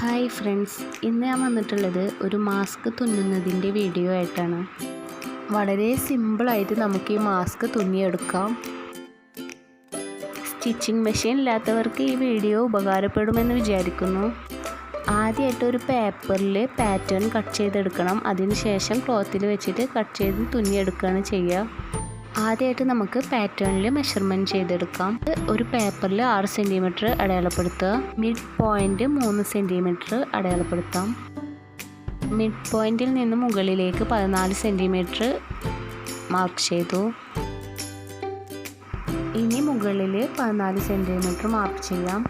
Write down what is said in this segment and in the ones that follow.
Hi friends, ഇന്ന് ഞാൻ വന്നിട്ടുള്ളത് ഒരു മാസ്ക് തുന്നുന്നതിൻ്റെ വീഡിയോ ആയിട്ടാണ്. വളരെ സിമ്പിളായിട്ട് നമുക്ക് ഈ മാസ്ക് തുന്നിയെടുക്കാം. സ്റ്റിച്ചിങ് മെഷീൻ ഇല്ലാത്തവർക്ക് ഈ വീഡിയോ ഉപകാരപ്പെടുമെന്ന് വിചാരിക്കുന്നു. ആദ്യമായിട്ട് ഒരു പേപ്പറിൽ പാറ്റേൺ കട്ട് ചെയ്തെടുക്കണം. അതിനുശേഷം ക്ലോത്തിൽ വെച്ചിട്ട് കട്ട് ചെയ്ത് തുന്നിയെടുക്കുകയാണ് ചെയ്യുക. ആദ്യമായിട്ട് നമുക്ക് പാറ്റേണിൽ മെഷർമെൻറ്റ് ചെയ്തെടുക്കാം. ഒരു പേപ്പറിൽ 6 സെൻറ്റിമീറ്റർ അടയാളപ്പെടുത്തുക. മിഡ് പോയിൻ്റ് 3 സെൻറ്റിമീറ്റർ അടയാളപ്പെടുത്താം. മിഡ് പോയിൻറ്റിൽ നിന്ന് മുകളിലേക്ക് 14 സെൻറ്റിമീറ്റർ മാർക്ക് ചെയ്തു. ഇനി മുകളിൽ 14 സെൻറ്റിമീറ്റർ മാർക്ക് ചെയ്യാം.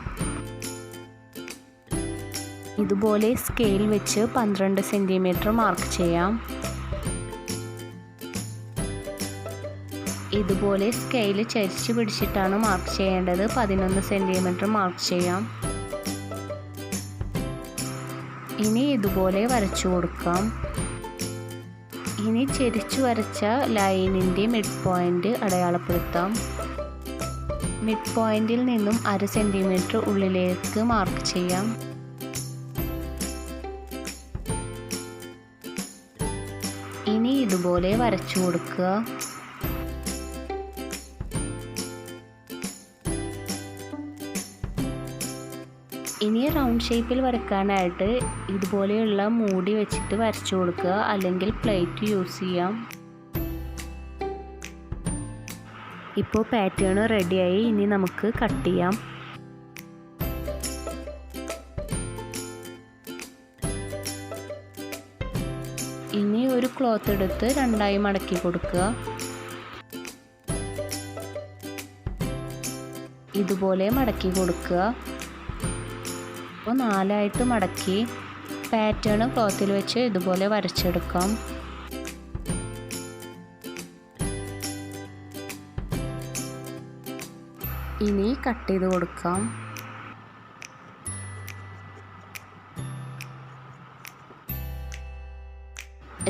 ഇതുപോലെ സ്കെയിൽ വെച്ച് 12 സെൻറ്റിമീറ്റർ മാർക്ക് ചെയ്യാം. ഇതുപോലെ സ്കെയിൽ ചരിച്ച് പിടിച്ചിട്ടാണ് മാർക്ക് ചെയ്യേണ്ടത്. 11 സെൻറ്റിമീറ്റർ മാർക്ക് ചെയ്യാം. ഇനി ഇതുപോലെ വരച്ചു കൊടുക്കാം. ഇനി ചരിച്ചു വരച്ച ലൈനിൻ്റെ മിഡ് പോയിൻ്റ് അടയാളപ്പെടുത്താം. മിഡ് പോയിൻറ്റിൽ നിന്നും 1/2 സെൻറ്റിമീറ്റർ ഉള്ളിലേക്ക് മാർക്ക് ചെയ്യാം. ഇനി ഇതുപോലെ വരച്ചു കൊടുക്കുക. ഇനി റൗണ്ട് ഷേപ്പിൽ വരയ്ക്കാനായിട്ട് ഇതുപോലെയുള്ള മൂടി വെച്ചിട്ട് വരച്ചു കൊടുക്കുക, അല്ലെങ്കിൽ പ്ലേറ്റ് യൂസ് ചെയ്യാം. ഇപ്പോൾ പാറ്റേൺ റെഡിയായി. ഇനി നമുക്ക് കട്ട് ചെയ്യാം. ഇനി ഒരു ക്ലോത്ത് എടുത്ത് 2ആയി മടക്കി കൊടുക്കുക. ഇതുപോലെ മടക്കി കൊടുക്കുക. അപ്പോൾ 4ആയിട്ട് മടക്കി പാറ്റേൺ ക്ലോത്തിൽ വെച്ച് ഇതുപോലെ വരച്ചെടുക്കാം. ഇനി കട്ട് ചെയ്ത് കൊടുക്കാം.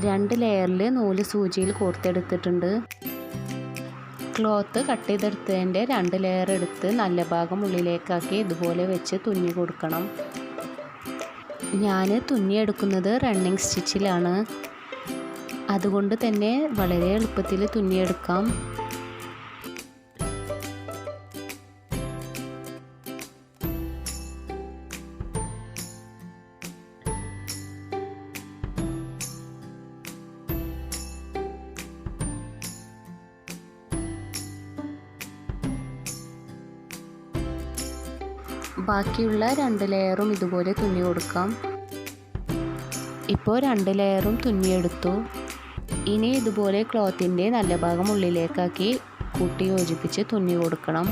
രണ്ട് ലെയറിൽ നൂല് സൂചിയിൽ കോർത്തെടുത്തിട്ടുണ്ട്. ക്ലോത്ത് കട്ട് ചെയ്തെടുത്തതിൻ്റെ 2 ലെയർ എടുത്ത് നല്ല ഭാഗം ഉള്ളിലേക്കാക്കി ഇതുപോലെ വെച്ച് തുന്നി കൊടുക്കണം. ഞാൻ തുന്നിയെടുക്കുന്നത് റണ്ണിങ് സ്റ്റിച്ചിലാണ്. അതുകൊണ്ട് തന്നെ വളരെ എളുപ്പത്തിൽ തുന്നിയെടുക്കാം. ബാക്കിയുള്ള 2 ലെയറും ഇതുപോലെ തുന്നി കൊടുക്കാം. ഇപ്പോൾ 2 ലെയറും തുന്നിയെടുത്തു. ഇനി ഇതുപോലെ ക്ലോത്തിൻ്റെ നല്ല ഭാഗം ഉള്ളിലേക്കാക്കി കൂട്ടി യോജിപ്പിച്ച് തുന്നി കൊടുക്കണം.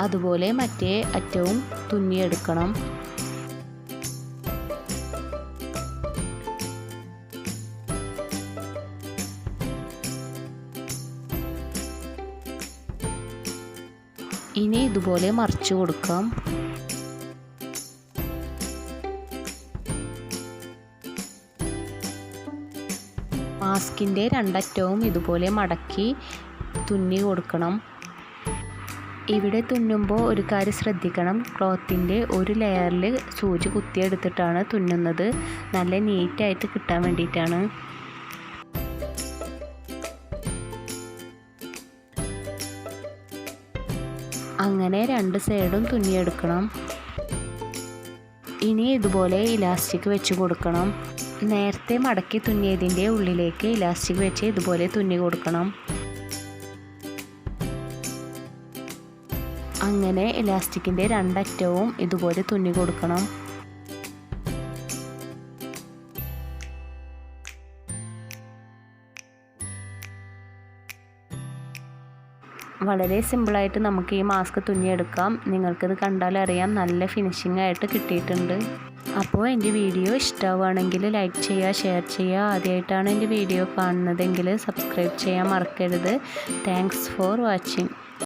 അതുപോലെ മറ്റേ അറ്റവും തുന്നിയെടുക്കണം. ഇനി ഇതുപോലെ മറിച്ചു കൊടുക്കാം. മാസ്കിൻ്റെ 2 അറ്റവും ഇതുപോലെ മടക്കി തുന്നി കൊടുക്കണം. ഇവിടെ തുന്നുമ്പോൾ ഒരു കാര്യം ശ്രദ്ധിക്കണം. ക്ലോത്തിൻ്റെ ഒരു ലെയറിൽ സൂചി കുത്തിയെടുത്തിട്ടാണ് തുന്നുന്നത്. നല്ല നീറ്റായിട്ട് കിട്ടാൻ വേണ്ടിയിട്ടാണ്. അങ്ങനെ 2 സൈഡും തുന്നിയെടുക്കണം. ഇനി ഇതുപോലെ ഇലാസ്റ്റിക് വെച്ച് കൊടുക്കണം. നേരത്തെ മടക്കി തുന്നിയതിൻ്റെ ഉള്ളിലേക്ക് ഇലാസ്റ്റിക് വെച്ച് ഇതുപോലെ തുന്നി കൊടുക്കണം. അങ്ങനെ ഇലാസ്റ്റിക്കിൻ്റെ 2 അറ്റവും ഇതുപോലെ തുന്നി കൊടുക്കണം. വളരെ സിമ്പിളായിട്ട് നമുക്ക് ഈ മാസ്ക് തുന്നിയെടുക്കാം. നിങ്ങൾക്കിത് കണ്ടാൽ അറിയാം, നല്ല ഫിനിഷിംഗ് ആയിട്ട് കിട്ടിയിട്ടുണ്ട്. അപ്പോൾ എൻ്റെ വീഡിയോ ഇഷ്ടമാവുകയാണെങ്കിൽ ലൈക്ക് ചെയ്യുക, ഷെയർ ചെയ്യുക. ആദ്യമായിട്ടാണ് എൻ്റെ വീഡിയോ കാണുന്നതെങ്കിൽ സബ്സ്ക്രൈബ് ചെയ്യാൻ മറക്കരുത്. Thanks for watching.